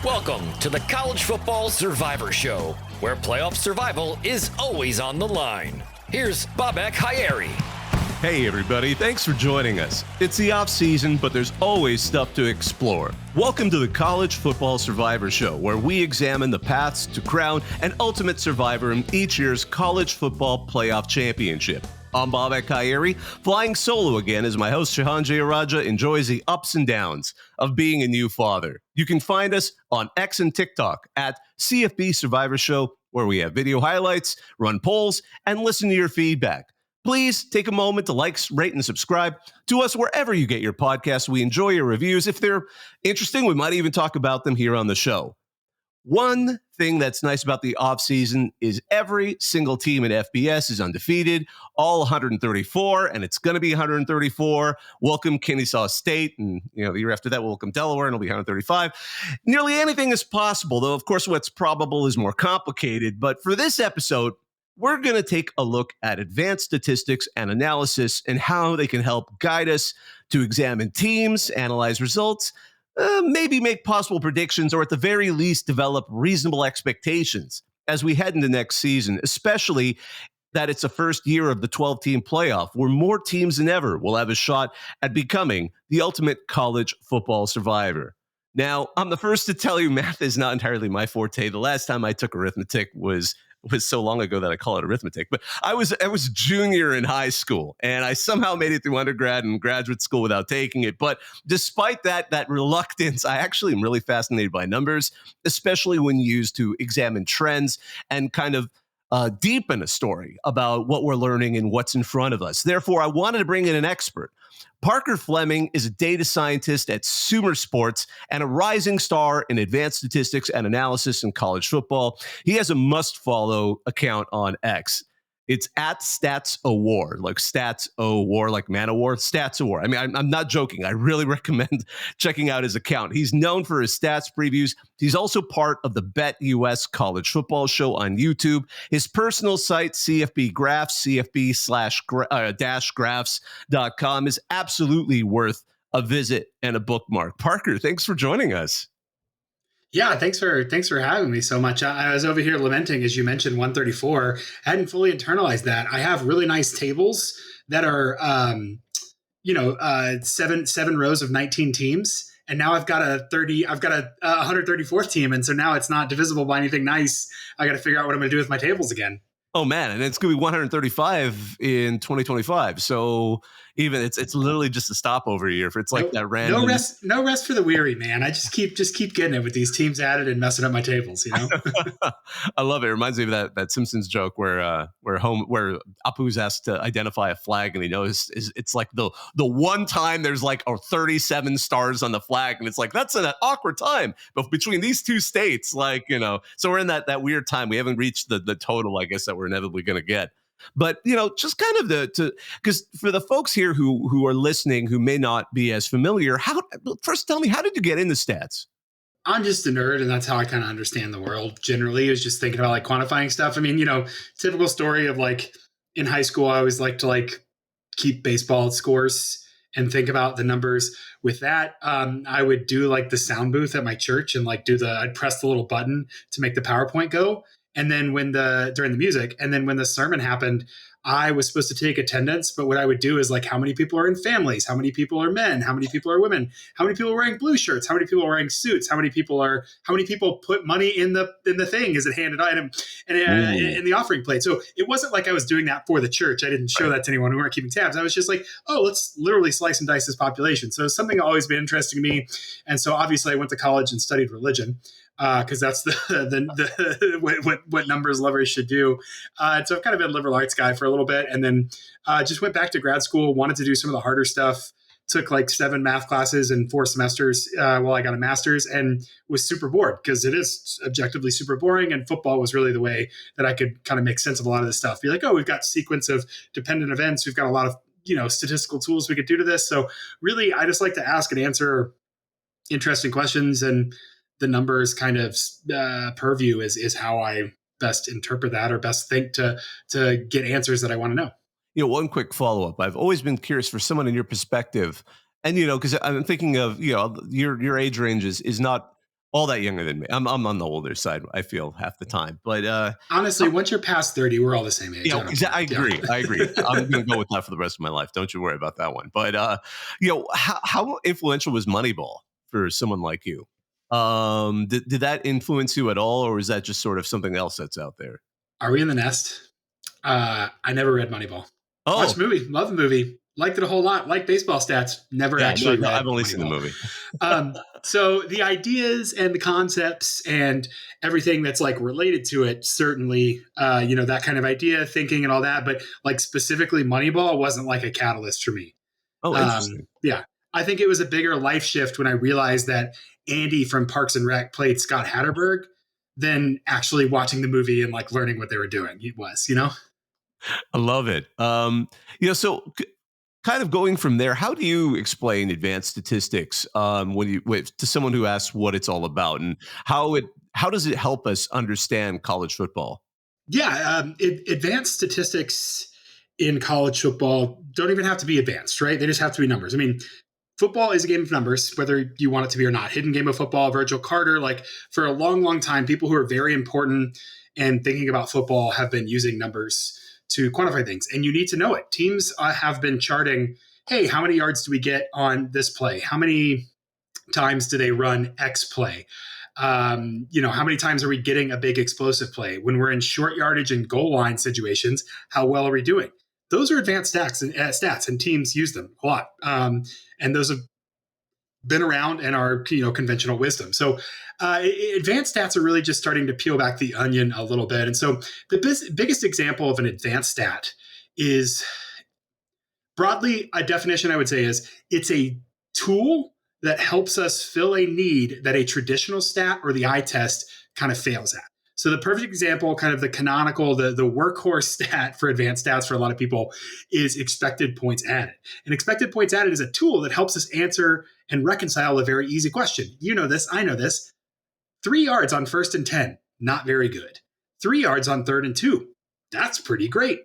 Welcome to the College Football Survivor Show, where playoff survival is always on the line. Here's Bobak Hayeri. Hey everybody, thanks for joining us. It's the off season, but there's always stuff to explore. Welcome to the College Football Survivor Show, where we examine the paths to crown an ultimate survivor in each year's college football playoff championship. I'm Bobak Hayeri, flying solo again as my host Shahan Jayaraja enjoys the ups and downs of being a new father. You can find us on X and TikTok at CFB Survivor Show, where we have video highlights, run polls, and listen to your feedback. Please take a moment to like, rate, and subscribe to us wherever you get your podcasts. We enjoy your reviews. If they're interesting, we might even talk about them here on the show. One thing that's nice about the offseason is every single team in FBS is undefeated, all 134, and it's going to be 134. Welcome Kennesaw State, and the year after that, we'll welcome Delaware, and it'll be 135. Nearly anything is possible, though, of course, what's probable is more complicated. But for this episode, we're going to take a look at advanced statistics and analysis and how they can help guide us to examine teams, analyze results, maybe make possible predictions, or at the very least develop reasonable expectations as we head into next season, especially that it's the first year of the 12-team playoff, where more teams than ever will have a shot at becoming the ultimate college football survivor. Now, I'm the first to tell you math is not entirely my forte. The last time I took arithmetic was so long ago that I call it arithmetic. But I was a junior in high school, and I somehow made it through undergrad and graduate school without taking it. But despite that reluctance, I actually am really fascinated by numbers, especially when used to examine trends and kind of deepen a story about what we're learning and what's in front of us. Therefore, I wanted to bring in an expert. Parker Fleming is a data scientist at Sumer Sports and a rising star in advanced statistics and analysis in college football. He has a must-follow account on X. It's at StatsAwar, like StatsAwar, like Man-O-War, StatsAwar. I mean, I'm not joking. I really recommend checking out his account. He's known for his stats previews. He's also part of the Bet US College Football Show on YouTube. His personal site, CFB Graphs, CFB-graphs.com, is absolutely worth a visit and a bookmark. Parker, thanks for joining us. Yeah, thanks for having me so much. I was over here lamenting, as you mentioned, 134. I hadn't fully internalized that. I have really nice tables that are, seven rows of 19 teams, and now I've got a 134th team, and so now it's not divisible by anything nice. I got to figure out what I'm going to do with my tables again. Oh man, and it's going to be 135 in 2025. So even it's literally just a stopover year. It's like that random. No rest for the weary, man. I just keep getting it with these teams added and messing up my tables. I love it. It reminds me of that Simpsons joke where Apu's asked to identify a flag, and he knows it's like the one time there's like 37 stars on the flag, and it's like that's an awkward time. But between these two states, so we're in that weird time. We haven't reached the total, I guess, that we're inevitably going to get. But, just kind of because for the folks here who are listening who may not be as familiar, first tell me, how did you get into stats? I'm just a nerd, and that's how I kind of understand the world generally, is just thinking about like quantifying stuff. I mean, typical story of like in high school, I always like to keep baseball scores and think about the numbers with that. I would do like the sound booth at my church and I'd press the little button to make the PowerPoint go. And then during the music, and then when the sermon happened, I was supposed to take attendance. But what I would do is how many people are in families? How many people are men? How many people are women? How many people are wearing blue shirts? How many people are wearing suits? How many people put money in the thing? Is it handed item and in the offering plate? So it wasn't like I was doing that for the church. I didn't show that to anyone. We weren't keeping tabs. I was just like, oh, let's literally slice and dice this population. So it's something always been interesting to me. And so obviously I went to college and studied religion. Because that's what numbers lovers should do. And so I've kind of been a liberal arts guy for a little bit, and then just went back to grad school, wanted to do some of the harder stuff, took 7 math classes in 4 semesters while I got a master's, and was super bored because it is objectively super boring, and football was really the way that I could kind of make sense of a lot of this stuff. Be like, oh, we've got sequence of dependent events. We've got a lot of statistical tools we could do to this. So really, I just like to ask and answer interesting questions, and the numbers kind of purview is how I best interpret that, or best think to get answers that I want to know. One quick follow-up. I've always been curious for someone in your perspective, and because I'm thinking of your age range is not all that younger than me. I'm on the older side, I feel, half the time. But Honestly, once you're past 30, we're all the same age. yeah, I don't care. I Yeah. agree. I agree. I'm going to go with that for the rest of my life. Don't you worry about that one. But how influential was Moneyball for someone like you? Did that influence you at all, or is that just sort of something else that's out there? Are we in the nest? I never read Moneyball. Watched Oh, the movie, love the movie, liked it a whole lot, like baseball stats, never yeah, actually no, read I've only seen the Moneyball. movie. So the ideas and the concepts and everything that's like related to it, certainly, that kind of idea, thinking and all that, but like specifically Moneyball wasn't like a catalyst for me. Oh, interesting. Yeah, I think it was a bigger life shift when I realized that Andy from Parks and Rec played Scott Hatterberg than actually watching the movie and like learning what they were doing. It was. I love it. Kind of going from there, how do you explain advanced statistics to someone who asks what it's all about, and how does it help us understand college football? Yeah, advanced statistics in college football don't even have to be advanced, right? They just have to be numbers. I mean, football is a game of numbers, whether you want it to be or not. Hidden Game of Football, Virgil Carter, like for a long, long time, people who are very important and thinking about football have been using numbers to quantify things. And you need to know it. Teams have been charting, hey, how many yards do we get on this play? How many times do they run X play? How many times are we getting a big explosive play? When we're in short yardage and goal line situations, how well are we doing? Those are advanced stats, and teams use them a lot. And those have been around and are conventional wisdom. So advanced stats are really just starting to peel back the onion a little bit. And so the biggest example of an advanced stat is broadly a definition I would say is it's a tool that helps us fill a need that a traditional stat or the eye test kind of fails at. So the perfect example, kind of the canonical, the workhorse stat for advanced stats for a lot of people is expected points added. And expected points added is a tool that helps us answer and reconcile a very easy question. You know this, I know this. 3 yards on 1st and 10, not very good. 3 yards on 3rd and 2, that's pretty great.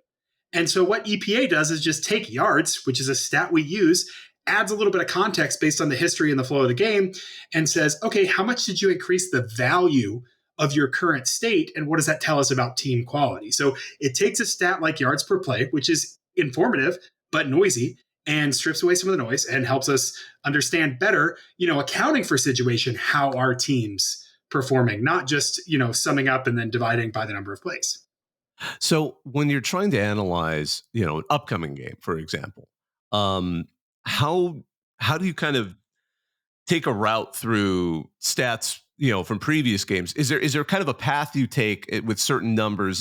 And so what EPA does is just take yards, which is a stat we use, adds a little bit of context based on the history and the flow of the game, and says, okay, how much did you increase the value of your current state? And what does that tell us about team quality? So it takes a stat like yards per play, which is informative but noisy, and strips away some of the noise and helps us understand better, accounting for situation, how our team's performing, not just, summing up and then dividing by the number of plays. So when you're trying to analyze, an upcoming game, for example, um, how how do you kind of take a route through stats, from previous games? Is there kind of a path you take with certain numbers?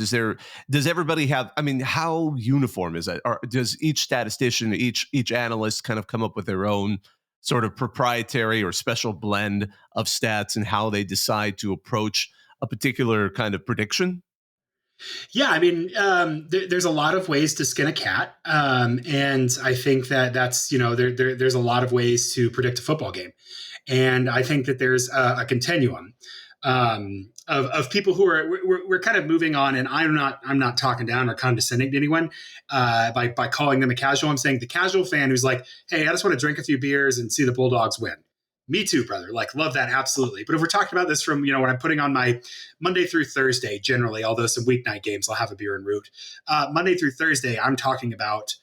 Does everybody have? I mean, how uniform is that? Or does each statistician, each analyst, kind of come up with their own sort of proprietary or special blend of stats and how they decide to approach a particular kind of prediction? Yeah, I mean, there's a lot of ways to skin a cat, and I think that's there's a lot of ways to predict a football game, and I think that there's a continuum of people who are we're kind of moving on, and I'm not talking down or condescending to anyone by calling them a casual. I'm saying the casual fan who's like, hey, I just want to drink a few beers and see the Bulldogs win. Me too, brother. Like, love that. Absolutely. But if we're talking about this from, when I'm putting on my Monday through Thursday, generally, although some weeknight games, I'll have a beer en route. Monday through Thursday, I'm talking about,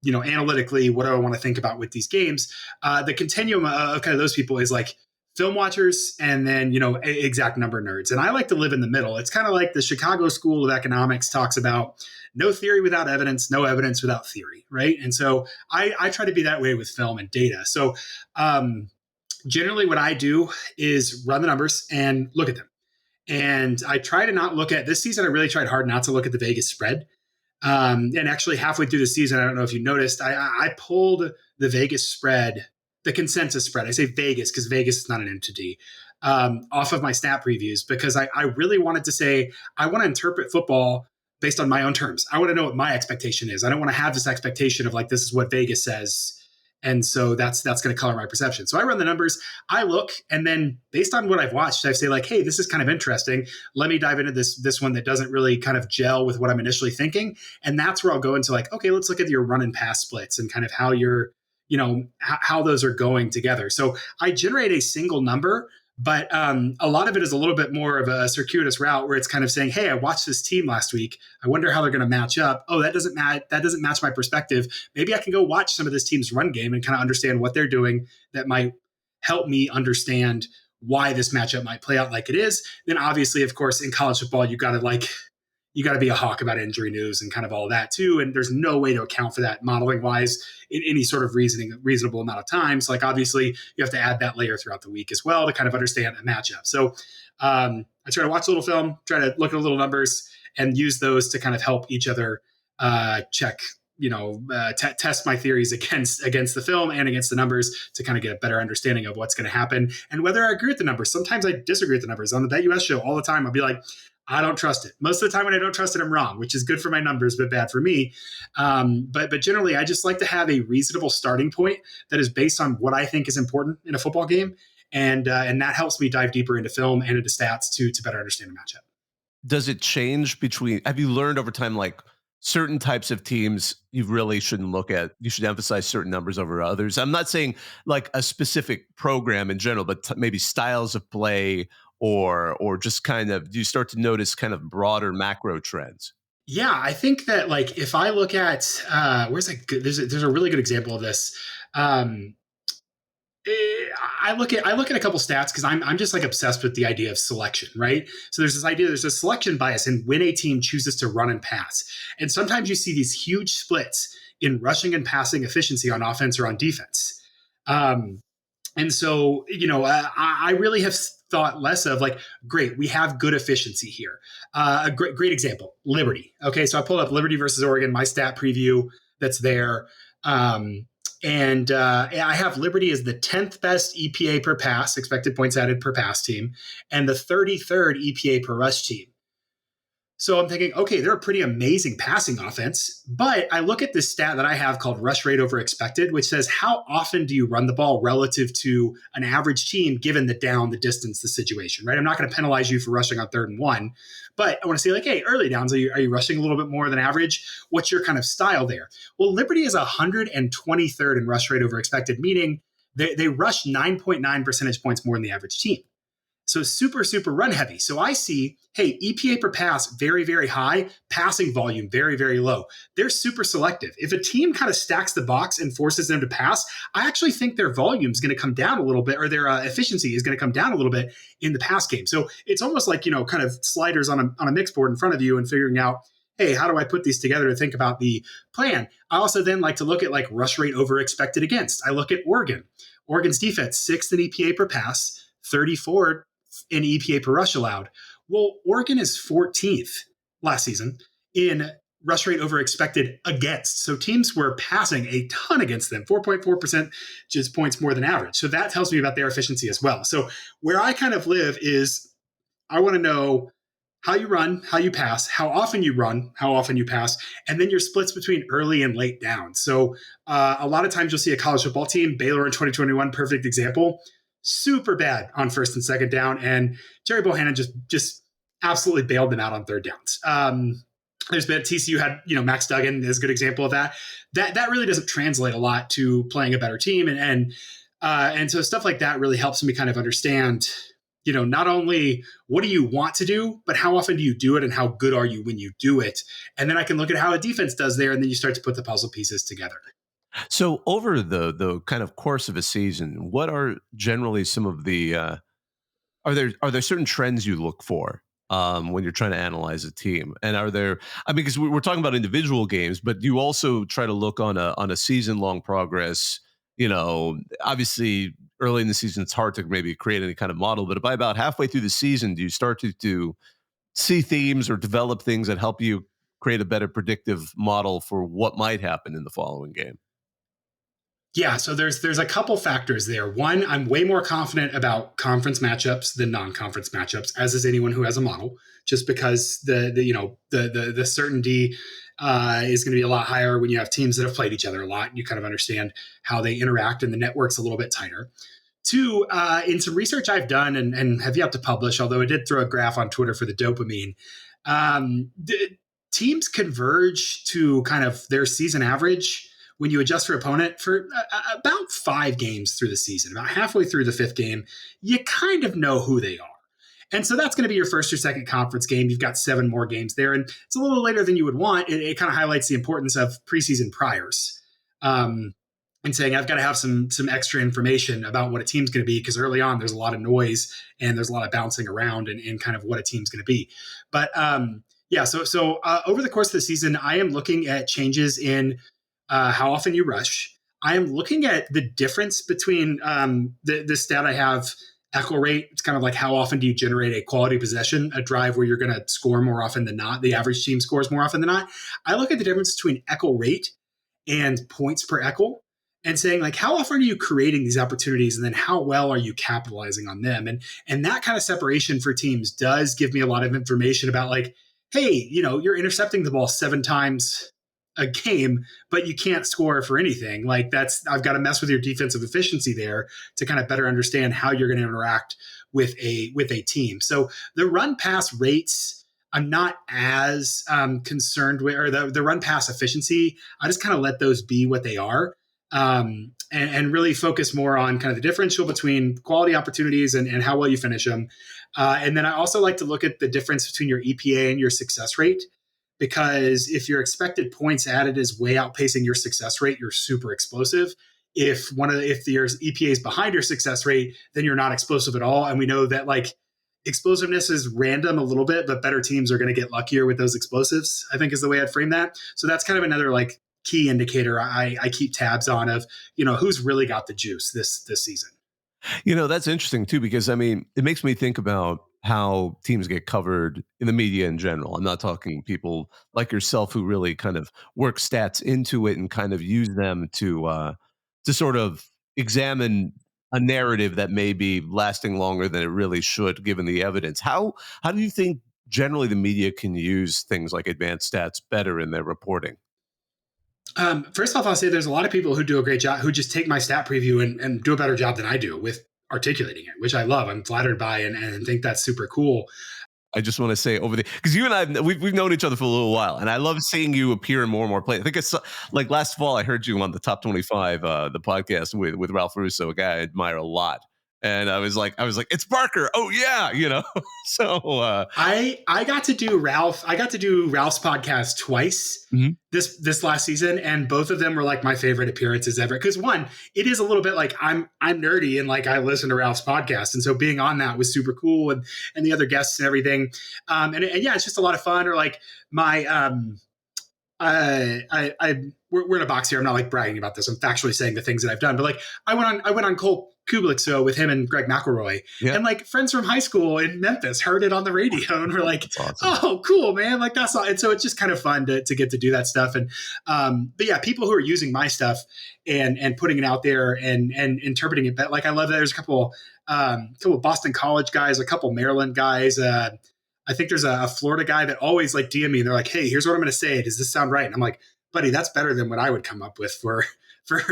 analytically, what do I want to think about with these games? The continuum of kind of those people is like film watchers and then, exact number nerds. And I like to live in the middle. It's kind of like the Chicago School of Economics talks about no theory without evidence, no evidence without theory. Right. And so I try to be that way with film and data. So, generally what I do is run the numbers and look at them. And I try to not look at this season. I really tried hard not to look at the Vegas spread. And actually halfway through the season, I don't know if you noticed, I pulled the Vegas spread, the consensus spread. I say Vegas because Vegas is not an entity, off of my stat previews because I really wanted to say, I want to interpret football based on my own terms. I want to know what my expectation is. I don't want to have this expectation of like, this is what Vegas says. And so that's going to color my perception. So I run the numbers, I look, and then based on what I've watched, I say like, hey, this is kind of interesting. Let me dive into this one that doesn't really kind of gel with what I'm initially thinking. And that's where I'll go into like, okay, let's look at your run and pass splits and kind of how you're, how those are going together. So I generate a single number, But a lot of it is a little bit more of a circuitous route where it's kind of saying, "Hey, I watched this team last week. I wonder how they're going to match up. Oh, that doesn't match. That doesn't match my perspective. Maybe I can go watch some of this team's run game and kind of understand what they're doing. That might help me understand why this matchup might play out like it is." Then, obviously, of course, in college football, you got to be a hawk about injury news and kind of all of that too. And there's no way to account for that modeling wise in any sort of reasonable amount of time. So like obviously you have to add that layer throughout the week as well to kind of understand a matchup. So I try to watch a little film, try to look at little numbers and use those to kind of help each other check, test my theories against the film and against the numbers to kind of get a better understanding of what's going to happen and whether I agree with the numbers. Sometimes I disagree with the numbers. On the BetUS show all the time, I'll be like, I don't trust it. Most of the time when I don't trust it, I'm wrong, which is good for my numbers, but bad for me. But generally, I just like to have a reasonable starting point that is based on what I think is important in a football game. And that helps me dive deeper into film and into stats to better understand the matchup. Does it change have you learned over time, like certain types of teams you really shouldn't look at? You should emphasize certain numbers over others. I'm not saying like a specific program in general, but maybe styles of play or just kind of, do you start to notice kind of broader macro trends? Yeah, I think that like if I look at there's a really good example of this. I look at a couple stats because I'm just like obsessed with the idea of selection, right? So there's a selection bias in when a team chooses to run and pass, and sometimes you see these huge splits in rushing and passing efficiency on offense or on defense. And so, I really have thought less of like, great, we have good efficiency here. A great example, Liberty. Okay, so I pulled up Liberty versus Oregon, my stat preview that's there. And I have Liberty as the 10th best EPA per pass, expected points added per pass team, and the 33rd EPA per rush team. So I'm thinking, okay, they're a pretty amazing passing offense. But I look at this stat that I have called rush rate over expected, which says how often do you run the ball relative to an average team given the down, the distance, the situation, right? I'm not going to penalize you for rushing on 3rd and 1, but I want to say like, hey, early downs, are you rushing a little bit more than average? What's your kind of style there? Well, Liberty is 123rd in rush rate over expected, meaning they rush 9.9 percentage points more than the average team. So super, super run heavy. So I see, hey, EPA per pass, very, very high, passing volume, very, very low. They're super selective. If a team kind of stacks the box and forces them to pass, I actually think their volume is going to come down a little bit, or their efficiency is going to come down a little bit in the pass game. So it's almost like, kind of sliders on a mix board in front of you and figuring out, hey, how do I put these together to think about the plan? I also then like to look at like rush rate over expected against. I look at Oregon. Oregon's defense, 6th in EPA per pass, 34 in EPA per rush allowed. Well, Oregon is 14th last season in rush rate over expected against. So teams were passing a ton against them, 4.4% just points more than average. So that tells me about their efficiency as well. So where I kind of live is I want to know how you run, how you pass, how often you run, how often you pass, and then your splits between early and late down. So a lot of times you'll see a college football team, Baylor in 2021, perfect example, super bad on 1st and 2nd down, and Jerry Bohannon just absolutely bailed them out on 3rd downs. There's been TCU had Max Duggan is a good example of that. That really doesn't translate a lot to playing a better team, and so stuff like that really helps me kind of understand, not only what do you want to do, but how often do you do it, and how good are you when you do it, and then I can look at how a defense does there, and then you start to put the puzzle pieces together. So over the kind of course of a season, what are generally some of the are there certain trends you look for when you're trying to analyze a team? And are there, I mean, because we're talking about individual games, but you also try to look on a season long progress. Obviously early in the season it's hard to maybe create any kind of model, but by about halfway through the season, do you start to see themes or develop things that help you create a better predictive model for what might happen in the following game? Yeah, so there's a couple factors there. One, I'm way more confident about conference matchups than non-conference matchups, as is anyone who has a model, just because the certainty is going to be a lot higher when you have teams that have played each other a lot. You kind of understand how they interact, and the network's a little bit tighter. Two, in some research I've done and have yet to publish, although I did throw a graph on Twitter for the dopamine, teams converge to kind of their season average when you adjust for opponent for about 5 games through the season, about halfway through the 5th game, you kind of know who they are. And so that's going to be your first or second conference game. You've got 7 more games there, and it's a little later than you would want. It kind of highlights the importance of preseason priors. And saying I've got to have some extra information about what a team's going to be, because early on there's a lot of noise and there's a lot of bouncing around and kind of what a team's going to be. But so over the course of the season, I am looking at changes in how often you rush. I am looking at the difference between the stat I have, echo rate. It's kind of like how often do you generate a quality possession, a drive where you're going to score more often than not. The average team scores more often than not. I look at the difference between echo rate and points per echo, and saying like, how often are you creating these opportunities, and then how well are you capitalizing on them? And that kind of separation for teams does give me a lot of information about like, hey, you're intercepting the ball 7 times a game, but you can't score for anything. Like I've got to mess with your defensive efficiency there to kind of better understand how you're going to interact with a team. So the run pass rates, I'm not as concerned with, or the run pass efficiency. I just kind of let those be what they are. And really focus more on kind of the differential between quality opportunities and how well you finish them. And then I also like to look at the difference between your EPA and your success rate, because if your expected points added is way outpacing your success rate, you're super explosive. If your EPA is behind your success rate, then you're not explosive at all. And we know that like explosiveness is random a little bit, but better teams are going to get luckier with those explosives, I think is the way I'd frame that. So that's kind of another like key indicator I keep tabs on of, who's really got the juice this season. That's interesting too, because I mean, it makes me think about how teams get covered in the media in general. I'm not talking people like yourself who really kind of work stats into it and kind of use them to sort of examine a narrative that may be lasting longer than it really should, given the evidence. How do you think generally the media can use things like advanced stats better in their reporting? First off, I'll say there's a lot of people who do a great job, who just take my stat preview and do a better job than I do with articulating it, which I love. I'm flattered by and think that's super cool. I just want to say because you and I, we've known each other for a little while, and I love seeing you appear in more and more plays. I think it's like last fall, I heard you on the Top 25, the podcast with Ralph Russo, a guy I admire a lot. And I was like, it's Barker. Oh yeah. So I got to do Ralph's podcast twice this last season, and both of them were like my favorite appearances ever. Because one, it is a little bit like I'm nerdy and like I listen to Ralph's podcast, and so being on that was super cool, and the other guests and everything. And yeah, it's just a lot of fun. Or like my we're in a box here. I'm not like bragging about this. I'm factually saying the things that I've done. But like I went on Cole Kubelik's show with him and Greg McElroy, and like friends from high school in Memphis heard it on the radio and were like, awesome. "Oh, cool, man!" Like that's all. And so it's just kind of fun to get to do that stuff. And but yeah, people who are using my stuff and putting it out there and interpreting it. But like I love that there's a couple Boston College guys, a couple Maryland guys. I think there's a Florida guy that always like DM me and they're like, "Hey, here's what I'm going to say. Does this sound right?" And I'm like, "Buddy, that's better than what I would come up with for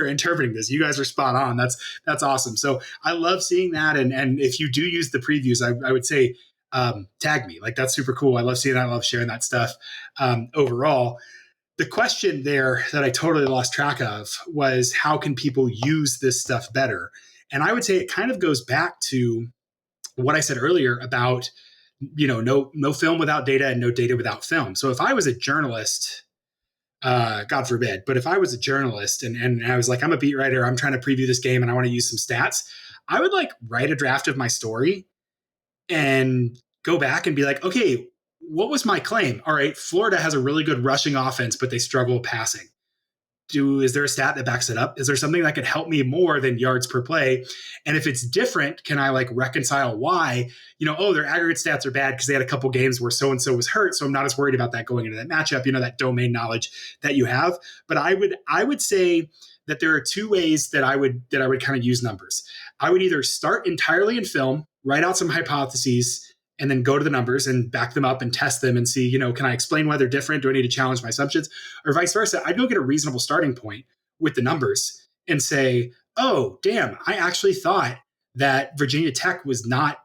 interpreting this. You guys are spot on. That's awesome." So I love seeing that. And if you do use the previews, I would say tag me. Like that's super cool. I love seeing that. I love sharing that stuff. Overall, the question there that I totally lost track of was how can people use this stuff better? And I would say it kind of goes back to what I said earlier about no film without data and no data without film. So if I was a journalist, God forbid, but if I was a journalist and I was like, I'm a beat writer, I'm trying to preview this game and I want to use some stats, I would like write a draft of my story and go back and be like, okay, what was my claim? All right, Florida has a really good rushing offense, but they struggle passing. Is there a stat that backs it up? Is there something that could help me more than yards per play? And if it's different, can I like reconcile why, their aggregate stats are bad because they had a couple games where so-and-so was hurt. So I'm not as worried about that going into that matchup, that domain knowledge that you have. But I would say that there are 2 ways that I would kind of use numbers. I would either start entirely in film, write out some hypotheses, and then go to the numbers and back them up and test them and see, can I explain why they're different? Do I need to challenge my assumptions? Or vice versa. I'd go get a reasonable starting point with the numbers and say, oh, damn, I actually thought that Virginia Tech was going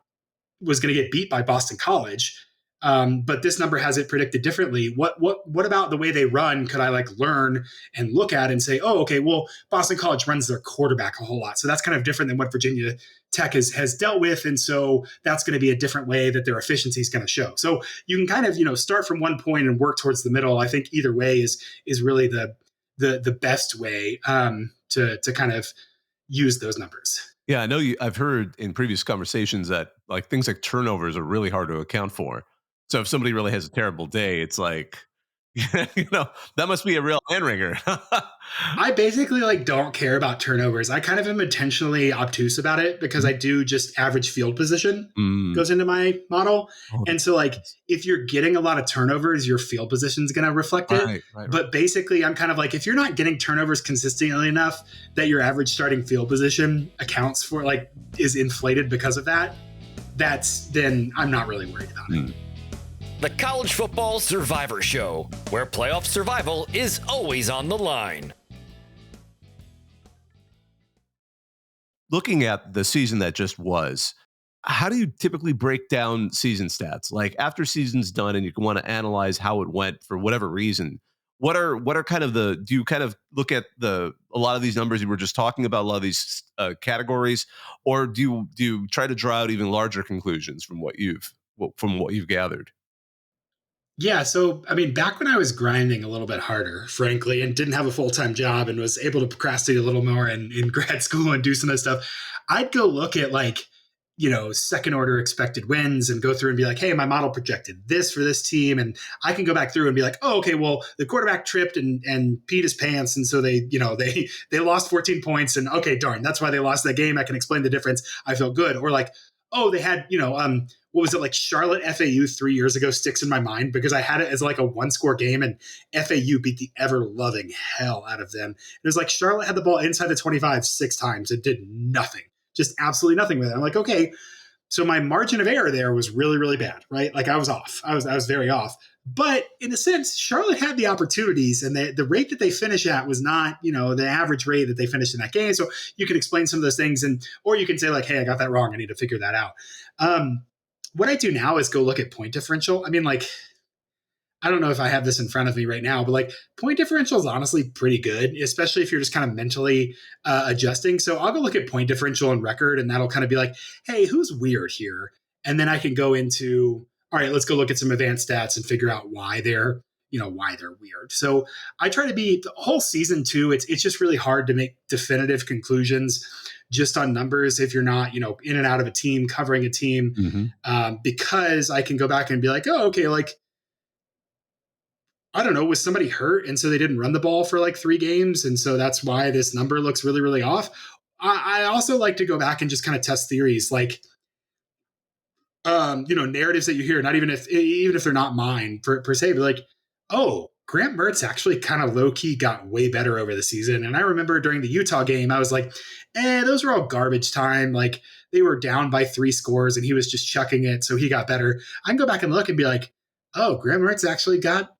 to get beat by Boston College. But this number has it predicted differently. What about the way they run could I like learn and look at and say, oh, okay, well, Boston College runs their quarterback a whole lot. So that's kind of different than what Virginia Tech has dealt with. And so that's going to be a different way that their efficiency is going to show. So you can kind of, start from one point and work towards the middle. I think either way is really the best way to kind of use those numbers. Yeah, I know I've heard in previous conversations that like things like turnovers are really hard to account for. So if somebody really has a terrible day, it's like, that must be a real hand wringer. I basically like don't care about turnovers. I kind of am intentionally obtuse about it because I do just average field position goes into my model. And so like if you're getting a lot of turnovers, your field position is going to reflect it. Right. But basically I'm kind of like, if you're not getting turnovers consistently enough that your average starting field position accounts for like is inflated because of that, then I'm not really worried about it. The College Football Survivor Show, where playoff survival is always on the line. Looking at the season that just was, how do you typically break down season stats? Like after season's done and you want to analyze how it went for whatever reason, what are kind of do you kind of look at a lot of these numbers you were just talking about, a lot of these categories, or do you try to draw out even larger conclusions from what you've gathered? Yeah. So, I mean, back when I was grinding a little bit harder, frankly, and didn't have a full-time job and was able to procrastinate a little more in grad school and do some of this stuff, I'd go look at like, second order expected wins and go through and be like, hey, my model projected this for this team. And I can go back through and be like, oh, okay, well, the quarterback tripped and peed his pants. And so they lost 14 points and okay, darn, that's why they lost that game. I can explain the difference. I feel good. Or like, oh, they had, what was it, like Charlotte FAU 3 years ago sticks in my mind because I had it as like a 1-score game and FAU beat the ever-loving hell out of them. It was like Charlotte had the ball inside the 25 6 times. It did nothing, just absolutely nothing with it. I'm like, okay, so my margin of error there was really, really bad, right? Like I was off. I was very off. But in a sense, Charlotte had the opportunities and the rate that they finish at was not, the average rate that they finished in that game. So you can explain some of those things or you can say like, hey, I got that wrong. I need to figure that out. What I do now is go look at point differential. I mean, like, I don't know if I have this in front of me right now, but like point differential is honestly pretty good, especially if you're just kind of mentally adjusting. So I'll go look at point differential and record, and that'll kind of be like, hey, who's weird here? And then I can go into, all right, let's go look at some advanced stats and figure out why they're weird. So I try to be the whole season too. It's just really hard to make definitive conclusions just on numbers if you're not, in and out of a team, covering a team, because I can go back and be like, oh, okay, like, I don't know, was somebody hurt? And so they didn't run the ball for like 3 games. And so that's why this number looks really, really off. I also like to go back and just kind of test theories like, narratives that you hear, not even if they're not mine per se, but like, oh, Grant Mertz actually kind of low key got way better over the season. And I remember during the Utah game, I was like, those were all garbage time. Like they were down by 3 scores and he was just chucking it. So he got better. I can go back and look and be like, oh, Grant Mertz actually got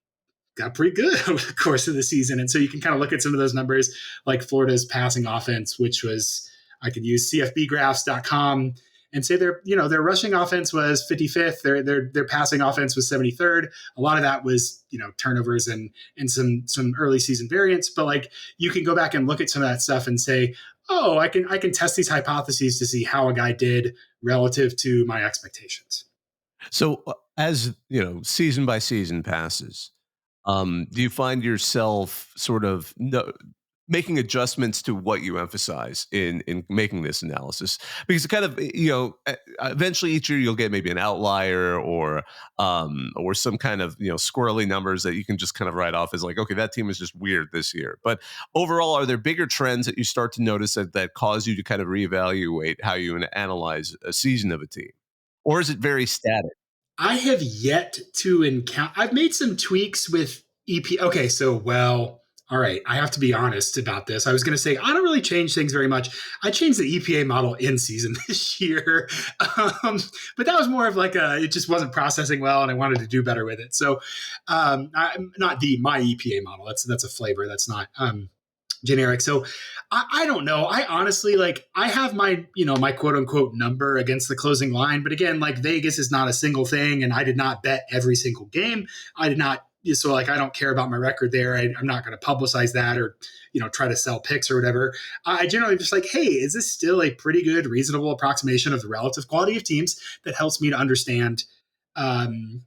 pretty good over the course of the season. And so you can kind of look at some of those numbers like Florida's passing offense, which was, I could use cfbgraphs.com and say their rushing offense was 55th. Their passing offense was 73rd. A lot of that was, turnovers and some early season variants. But like you can go back and look at some of that stuff and say, oh, I can test these hypotheses to see how a guy did relative to my expectations. So as season by season passes, do you find yourself sort of making adjustments to what you emphasize in making this analysis? Because it kind of, eventually each year you'll get maybe an outlier or some kind of, squirrely numbers that you can just kind of write off as like, okay, that team is just weird this year. But overall, are there bigger trends that you start to notice that cause you to kind of reevaluate how you analyze a season of a team? Or is it very static? I have yet to encounter. I've made some tweaks with EP. Okay, so all right. I have to be honest about this. I was going to say I don't really change things very much. I changed the EPA model in season this year, but that was more of like it just wasn't processing well, and I wanted to do better with it. So, not my EPA model. That's a flavor. That's not generic. So I don't know. I honestly, like, I have my, my quote unquote number against the closing line. But again, like, Vegas is not a single thing. And I did not bet every single game. I did not. So, like, I don't care about my record there. I'm not going to publicize that or, try to sell picks or whatever. I generally just like, hey, is this still a pretty good, reasonable approximation of the relative quality of teams that helps me to understand um,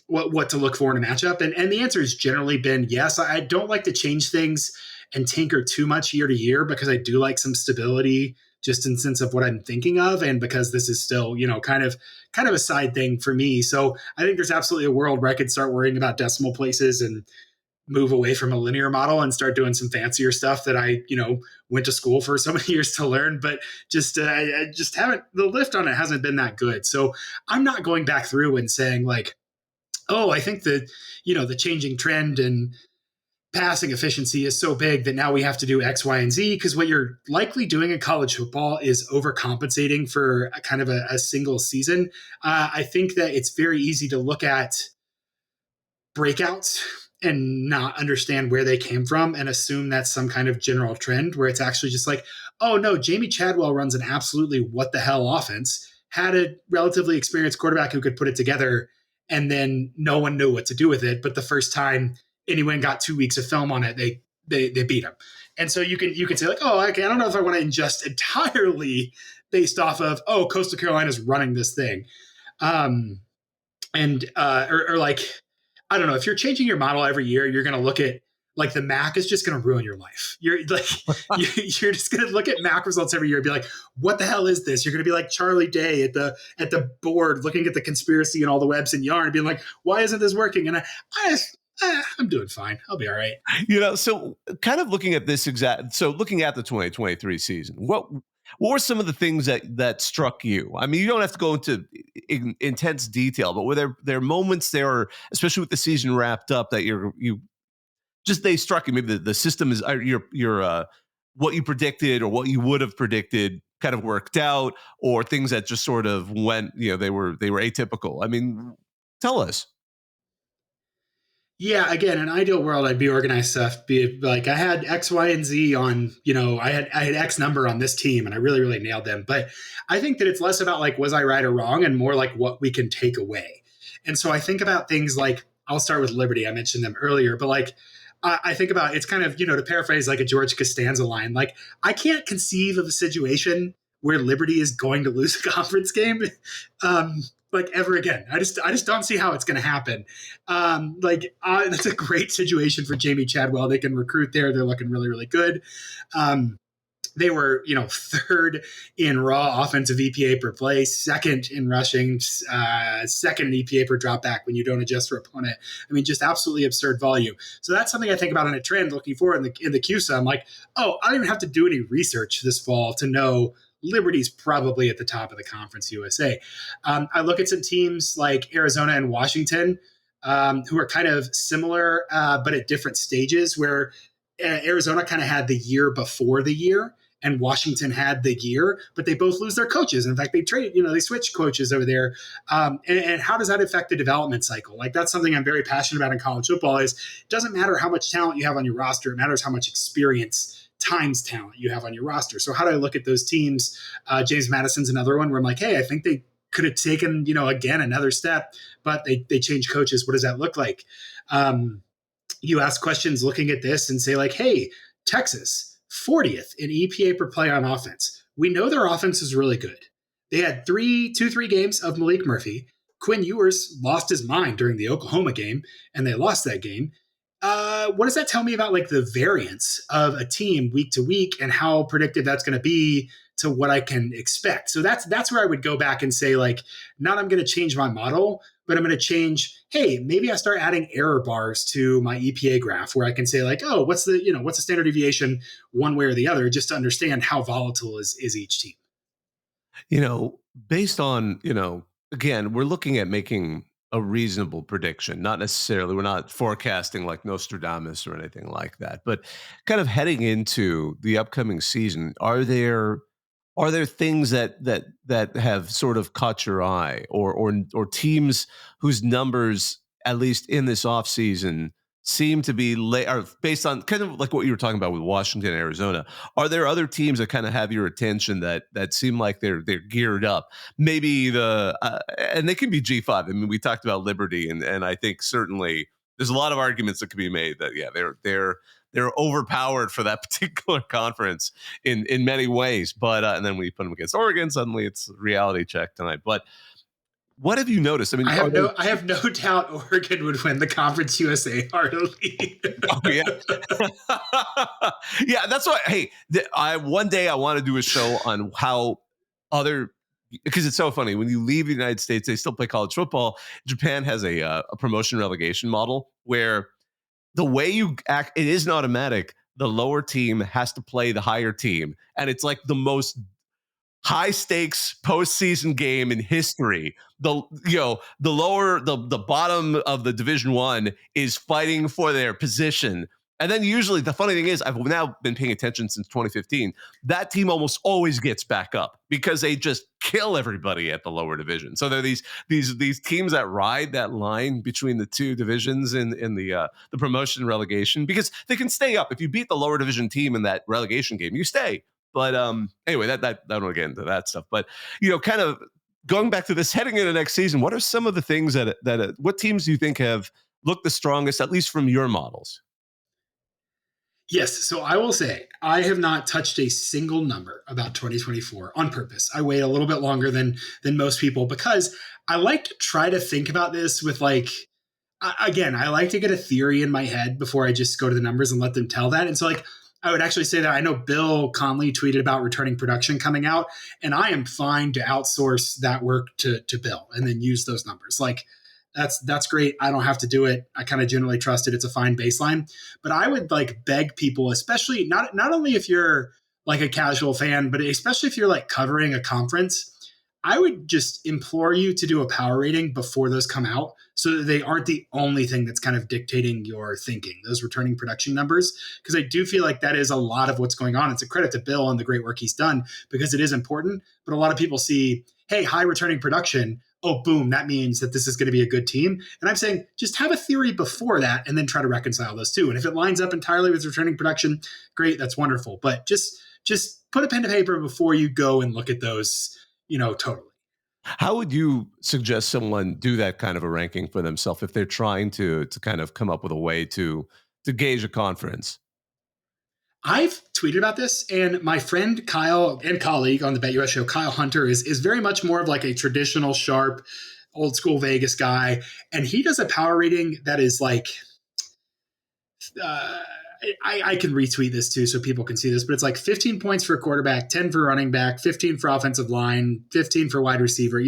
what to look for in a matchup? And the answer has generally been yes. I don't like to change things and tinker too much year to year because I do like some stability just in sense of what I'm thinking of, and because this is still, kind of a side thing for me. So I think there's absolutely a world where I could start worrying about decimal places and move away from a linear model and start doing some fancier stuff that I, went to school for so many years to learn, but I just haven't, the lift on it hasn't been that good. So I'm not going back through and saying like, oh, I think that, the changing trend and passing efficiency is so big that now we have to do X, Y, and Z. Because what you're likely doing in college football is overcompensating for a kind of a single season. I think that it's very easy to look at breakouts and not understand where they came from and assume that's some kind of general trend where it's actually just like, oh no, Jamie Chadwell runs an absolutely what the hell offense, had a relatively experienced quarterback who could put it together, and then no one knew what to do with it. But the first time anyone got 2 weeks of film on it, they beat him. And so you can say like, oh, okay, I don't know if I want to ingest entirely based off of, oh, Coastal Carolina's running this thing. Or like, I don't know, if you're changing your model every year, you're going to look at like the MAC is just going to ruin your life. You're like, you're just going to look at MAC results every year and be like, what the hell is this? You're going to be like Charlie Day at the board, looking at the conspiracy and all the webs and yarn and being like, why isn't this working? And I'm doing fine. I'll be all right. So kind of looking at looking at the 2023 season, what were some of the things that struck you? I mean, you don't have to go into intense detail, but were there moments there, especially with the season wrapped up, that they struck you? Maybe the system is your what you predicted or what you would have predicted kind of worked out, or things that just sort of went, they were atypical. I mean, tell us. Yeah, again, in an ideal world, I'd be organized stuff. Be like I had X, Y, and Z on, I had X number on this team, and I really, really nailed them. But I think that it's less about like, was I right or wrong, and more like what we can take away. And so I think about things like, I'll start with Liberty. I mentioned them earlier, but like I think about, it's kind of, to paraphrase like a George Costanza line, like I can't conceive of a situation where Liberty is going to lose a conference game. Like ever again. I just don't see how it's going to happen. That's a great situation for Jamie Chadwell. They can recruit there. They're looking really, really good. They were, third in raw offensive EPA per play, second in rushing, second in EPA per dropback when you don't adjust for opponent. I mean, just absolutely absurd volume. So that's something I think about in a trend looking forward in the CUSA. I'm like, oh, I don't even have to do any research this fall to know Liberty's probably at the top of the Conference USA. I look at some teams like Arizona and Washington, who are kind of similar, but at different stages, where Arizona kind of had the year before the year and Washington had the year, but they both lose their coaches. In fact, they switch coaches over there. And how does that affect the development cycle? Like, that's something I'm very passionate about in college football. Is it doesn't matter how much talent you have on your roster. It matters how much experience times talent you have on your roster. So how do I look at those teams? James Madison's another one where I'm like, hey, I think they could have taken, again, another step, but they changed coaches. What does that look like? You ask questions looking at this and say like, hey, Texas, 40th in EPA per play on offense. We know their offense is really good. They had 3 games of Malik Murphy. Quinn Ewers lost his mind during the Oklahoma game, and they lost that game. What does that tell me about like the variance of a team week to week and how predictive that's going to be to what I can expect? So that's where I would go back and say like, not I'm going to change my model, but I'm going to change, hey, maybe I start adding error bars to my EPA graph where I can say like, oh, what's the standard deviation one way or the other, just to understand how volatile is each team. Based on, again, we're looking at making a reasonable prediction, not necessarily, we're not forecasting like Nostradamus or anything like that, but kind of heading into the upcoming season, are there things that have sort of caught your eye, or teams whose numbers, at least in this offseason, seem to be are based on kind of like what you were talking about with Washington and Arizona. Are there other teams that kind of have your attention that seem like they're geared up? Maybe and they can be G5. I mean, we talked about Liberty, and I think certainly there's a lot of arguments that could be made that they're overpowered for that particular conference in many ways. But and then when you put them against Oregon, suddenly it's reality check tonight. But what have you noticed? I mean, I have no doubt Oregon would win the Conference USA heartily. Oh yeah, yeah. That's why. Hey, one day I want to do a show on how other, because it's so funny when you leave the United States, they still play college football. Japan has a promotion relegation model where the way you act, it isn't automatic. The lower team has to play the higher team, and it's like the most high stakes postseason game in history. The bottom of the Division One is fighting for their position. And then usually the funny thing is, I've now been paying attention since 2015. That team almost always gets back up because they just kill everybody at the lower division. So there are these teams that ride that line between the two divisions in the promotion and relegation because they can stay up. If you beat the lower division team in that relegation game, you stay. But anyway, that I don't want to get into that stuff. But kind of going back to this, heading into next season, what are some of the things that what teams do you think have looked the strongest, at least from your models? Yes. So I will say I have not touched a single number about 2024 on purpose. I wait a little bit longer than most people because I like to try to think about this with again, I like to get a theory in my head before I just go to the numbers and let them tell that. And so I would actually say that I know Bill Conley tweeted about returning production coming out, and I am fine to outsource that work to Bill and then use those numbers. That's great. I don't have to do it. I kind of generally trust it. It's a fine baseline. But I would beg people, especially not only if you're like a casual fan, but especially if you're covering a conference, I would just implore you to do a power rating before those come out so that they aren't the only thing that's kind of dictating your thinking, those returning production numbers. Because I do feel like that is a lot of what's going on. It's a credit to Bill and the great work he's done because it is important. But a lot of people see, hey, high returning production. Oh, boom, that means that this is going to be a good team. And I'm saying just have a theory before that and then try to reconcile those two. And if it lines up entirely with returning production, great, that's wonderful. But just put a pen to paper before you go and look at those, totally. How would you suggest someone do that kind of a ranking for themselves if they're trying to kind of come up with a way to gauge a conference? I've tweeted about this, and my friend Kyle and colleague on the BetUS show, Kyle Hunter, is very much more of a traditional, sharp, old school Vegas guy. And he does a power rating that is I can retweet this too so people can see this, but it's 15 points for a quarterback, 10 for running back, 15 for offensive line, 15 for wide receiver,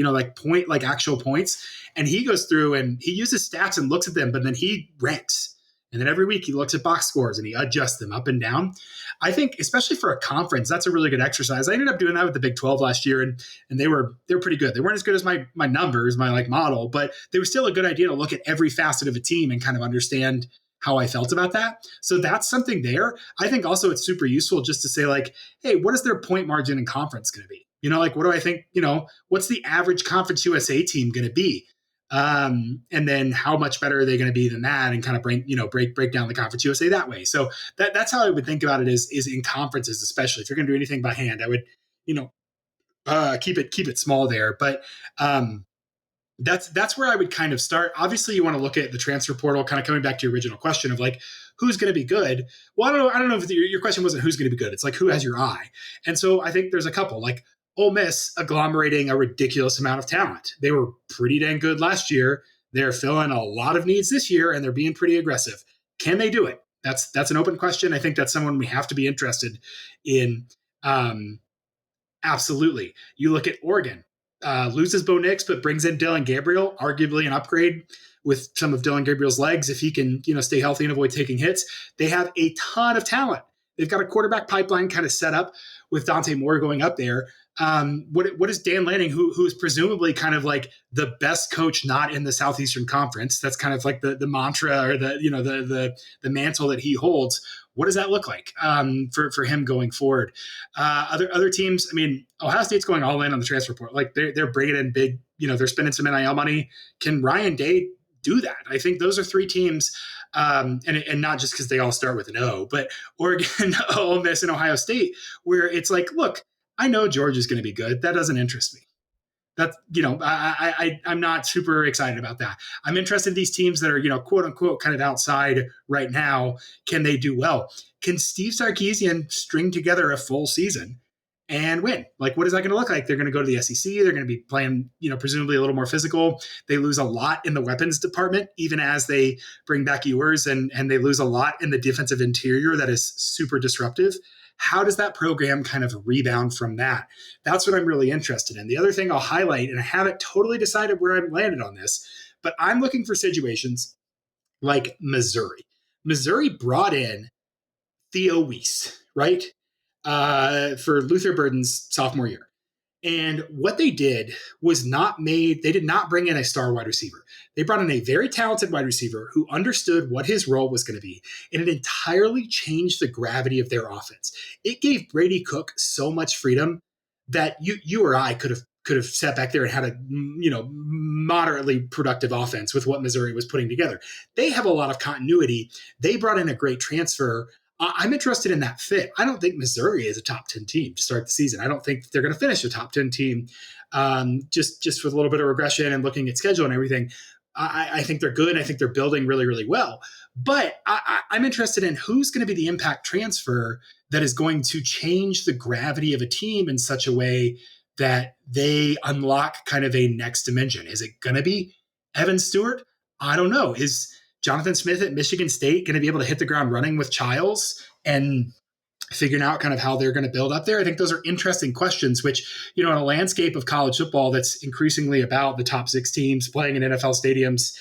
actual points. And he goes through and he uses stats and looks at them, but then he ranks. And then every week he looks at box scores and he adjusts them up and down. I think, especially for a conference, that's a really good exercise. I ended up doing that with the Big 12 last year, and they were pretty good. They weren't as good as my numbers, my model, but they were still a good idea to look at every facet of a team and kind of understand how I felt about that. So that's something there. I think also it's super useful just to say hey, what is their point margin in conference going to be? What do I think, what's the average Conference USA team going to be? And then how much better are they going to be than that, and kind of break down the Conference USA that way. So that's how I would think about it is in conferences, especially if you're going to do anything by hand, I would, keep it small there. But, that's where I would kind of start. Obviously, you want to look at the transfer portal, kind of coming back to your original question of who's going to be good. Well, I don't know if your question wasn't who's going to be good. It's who has your eye. And so I think there's a couple Ole Miss agglomerating a ridiculous amount of talent. They were pretty dang good last year. They're filling a lot of needs this year, and they're being pretty aggressive. Can they do it? That's an open question. I think that's someone we have to be interested in. Absolutely. You look at Oregon. Loses Bo Nix, but brings in Dylan Gabriel, arguably an upgrade with some of Dylan Gabriel's legs if he can, stay healthy and avoid taking hits. They have a ton of talent. They've got a quarterback pipeline kind of set up with Dante Moore going up there. What is Dan Lanning, who is presumably kind of the best coach not in the Southeastern Conference? That's kind of the mantra or the mantle that he holds. What does that look like for him going forward? Other teams, I mean, Ohio State's going all in on the transfer portal. They're bringing in big, they're spending some NIL money. Can Ryan Day do that. I think those are three teams, and not just because they all start with an O, but Oregon, Ole Miss, and Ohio State, where it's like, look, I know Georgia's going to be good. That doesn't interest me. That's, I'm not super excited about that. I'm interested in these teams that are, quote unquote, kind of outside right now. Can they do well? Can Steve Sarkisian string together a full season and win? Like, what is that going to look like? They're going to go to the SEC. They're going to be playing, presumably a little more physical. They lose a lot in the weapons department, even as they bring back Ewers, and they lose a lot in the defensive interior that is super disruptive. How does that program kind of rebound from that? That's what I'm really interested in. The other thing I'll highlight, and I haven't totally decided where I'm landed on this, but I'm looking for situations like Missouri. Missouri brought in Theo Weiss, right? For Luther Burden's sophomore year. And what they did was they did not bring in a star wide receiver. They brought in a very talented wide receiver who understood what his role was going to be. And it entirely changed the gravity of their offense. It gave Brady Cook so much freedom that you or I could have sat back there and had a moderately productive offense with what Missouri was putting together. They have a lot of continuity. They brought in a great transfer. I'm interested in that fit. I don't think Missouri is a top 10 team to start the season. I don't think they're going to finish a top 10 team, just with a little bit of regression and looking at schedule and everything. I think they're good. I think they're building really, really well. But I'm interested in who's going to be the impact transfer that is going to change the gravity of a team in such a way that they unlock kind of a next dimension. Is it going to be Evan Stewart? I don't know. Is Jonathan Smith at Michigan State going to be able to hit the ground running with Childs and figuring out kind of how they're going to build up there? I think those are interesting questions, which, in a landscape of college football that's increasingly about the top 6 teams playing in NFL stadiums,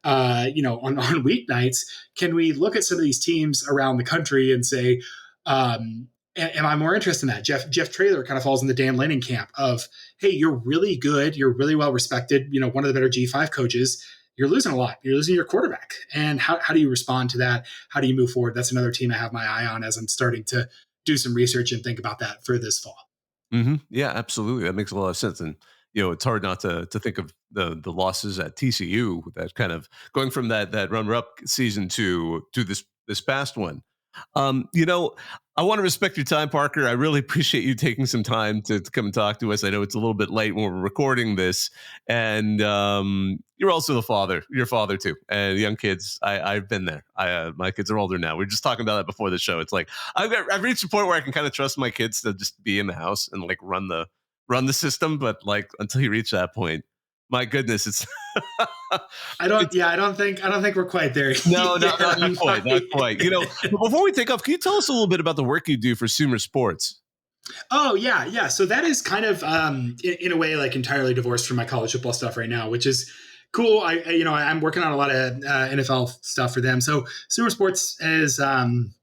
on weeknights, can we look at some of these teams around the country and say, am I more interested in that? Jeff Traylor kind of falls in the Dan Lanning camp of, hey, you're really good. You're really well respected. One of the better G5 coaches. You're losing a lot. You're losing your quarterback. And how do you respond to that? How do you move forward? That's another team I have my eye on as I'm starting to do some research and think about that for this fall. Mm-hmm. Yeah, absolutely. That makes a lot of sense. And, it's hard not to think of the losses at TCU, that kind of going from that runner-up season to this past one. I want to respect your time, Parker. I really appreciate you taking some time to come and talk to us. I know it's a little bit late when we're recording this, and you're also the father. You're a father too, and young kids. I've been there. My kids are older now. We were just talking about that before the show. It's like I've reached a point where I can kind of trust my kids to just be in the house and like run the system. But like until you reach that point, my goodness, it's. I don't think we're quite there. No, not quite. But before we take off, can you tell us a little bit about the work you do for Sumer Sports? Oh, yeah. So that is kind of, in a way, like entirely divorced from my college football stuff right now, which is cool. I'm working on a lot of NFL stuff for them. So Sumer Sports is awesome.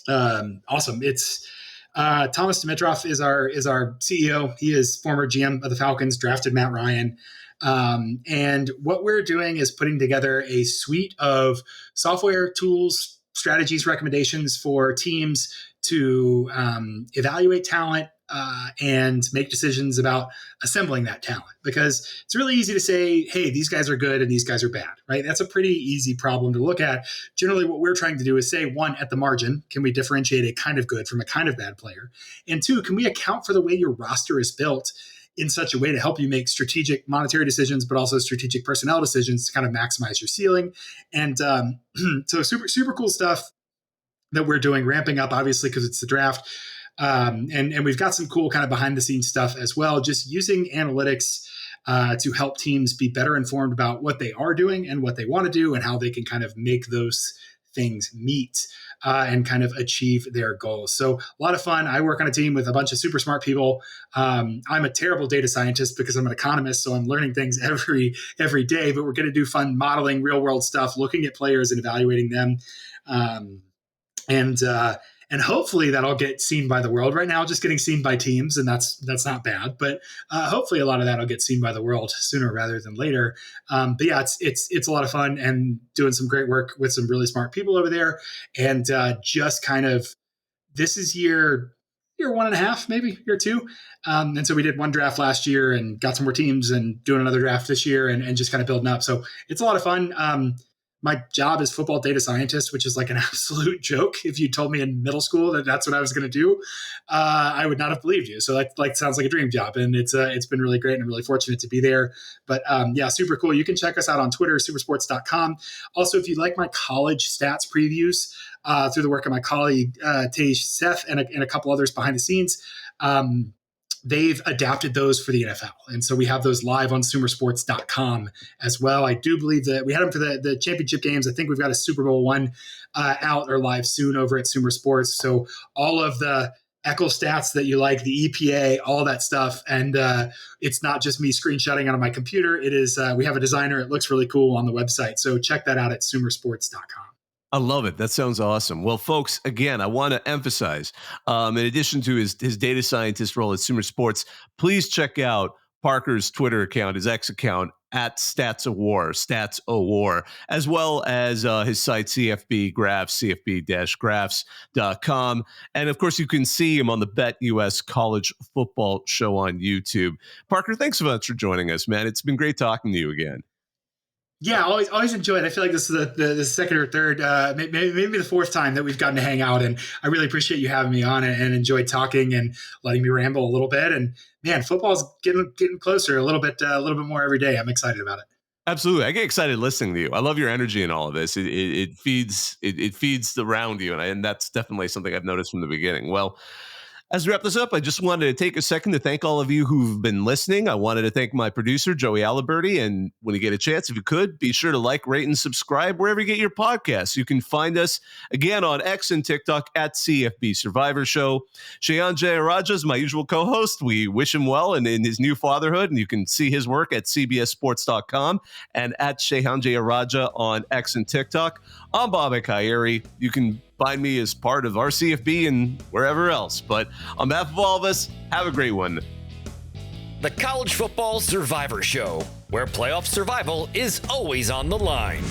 It's Thomas Dimitroff is our CEO. He is former GM of the Falcons, drafted Matt Ryan. And what we're doing is putting together a suite of software tools, strategies, recommendations for teams to evaluate talent and make decisions about assembling that talent. Because it's really easy to say, hey, these guys are good and these guys are bad, right? That's a pretty easy problem to look at. Generally, what we're trying to do is say, one, at the margin, can we differentiate a kind of good from a kind of bad player? And two, can we account for the way your roster is built in such a way to help you make strategic monetary decisions, but also strategic personnel decisions to kind of maximize your ceiling? And so super, super cool stuff that we're doing, ramping up, obviously, because it's the draft. And we've got some cool kind of behind the scenes stuff as well, just using analytics to help teams be better informed about what they are doing and what they want to do and how they can kind of make those things meet and kind of achieve their goals. So a lot of fun. I work on a team with a bunch of super smart people. I'm a terrible data scientist because I'm an economist, so I'm learning things every day, but we're going to do fun modeling, real world stuff, looking at players and evaluating them. And hopefully that'll get seen by the world. Right now, just getting seen by teams, and that's not bad. But hopefully, a lot of that'll get seen by the world sooner rather than later. But yeah, it's a lot of fun and doing some great work with some really smart people over there. And just kind of, this is year year one and a half, maybe year two. And so we did one draft last year and got some more teams and doing another draft this year and just kind of building up. So it's a lot of fun. My job is football data scientist, which is like an absolute joke. If you told me in middle school that that's what I was going to do, I would not have believed you. So that sounds like a dream job, and it's been really great, and I'm really fortunate to be there. But yeah, super cool. You can check us out on Twitter, supersports.com. Also, if you like my college stats previews through the work of my colleague Tej Seth and a couple others behind the scenes. They've adapted those for the NFL. And so we have those live on sumersports.com as well. I do believe that we had them for the championship games. I think we've got a Super Bowl one out or live soon over at Sumer Sports. So all of the Echo stats that you like, the EPA, all that stuff. And it's not just me screenshotting out of my computer. It is, we have a designer. It looks really cool on the website. So check that out at sumersports.com. I love it. That sounds awesome. Well, folks, again, I want to emphasize, in addition to his data scientist role at Sumer Sports, please check out Parker's Twitter account, his X account, at Stats of War, as well as his site, CFB Graphs, cfb-graphs.com. And, of course, you can see him on the Bet US College Football Show on YouTube. Parker, thanks so much for joining us, man. It's been great talking to you again. Yeah, always enjoy it. I feel like this is the second or third, maybe the fourth time that we've gotten to hang out, and I really appreciate you having me on and enjoyed talking and letting me ramble a little bit. And man, football's getting closer a little bit more every day. I'm excited about it. Absolutely, I get excited listening to you. I love your energy in all of this. It feeds around you, and that's definitely something I've noticed from the beginning. Well, as we wrap this up, I just wanted to take a second to thank all of you who've been listening. I wanted to thank my producer, Joey Aliberti. And when you get a chance, if you could, be sure to like, rate, and subscribe wherever you get your podcasts. You can find us, again, on X and TikTok at CFB Survivor Show. Shehan Jayaraja is my usual co-host. We wish him well in his new fatherhood, and you can see his work at cbssports.com and at Shehan Jayaraja on X and TikTok. I'm Bobak Hayeri. You can find me as part of RCFB and wherever else. But on behalf of all of us, have a great one. The College Football Survivor Show, where playoff survival is always on the line.